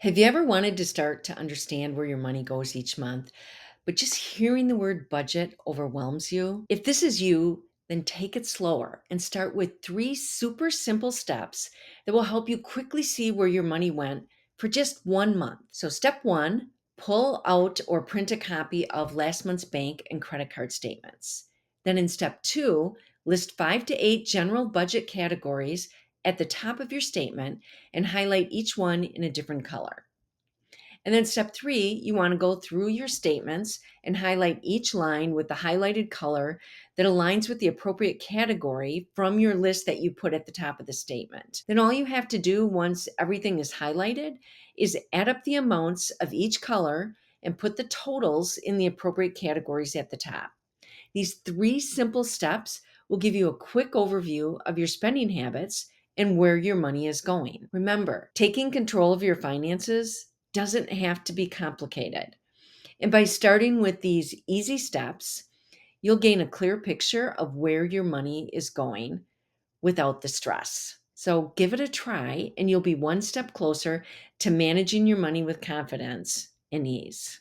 Have you ever wanted to start to understand where your money goes each month, but just hearing the word budget overwhelms you? If this is you, then take it slower and start with three super simple steps that will help you quickly see where your money went for just 1 month. So, step one, pull out or print a copy of last month's bank and credit card statements. Then, in step two, list 5 to 8 general budget categories at the top of your statement and highlight each one in a different color. And then step three, you want to go through your statements and highlight each line with the highlighted color that aligns with the appropriate category from your list that you put at the top of the statement. Then all you have to do once everything is highlighted is add up the amounts of each color and put the totals in the appropriate categories at the top. These three simple steps will give you a quick overview of your spending habits and where your money is going. Remember, taking control of your finances doesn't have to be complicated. And by starting with these easy steps, you'll gain a clear picture of where your money is going without the stress. So give it a try, and you'll be one step closer to managing your money with confidence and ease.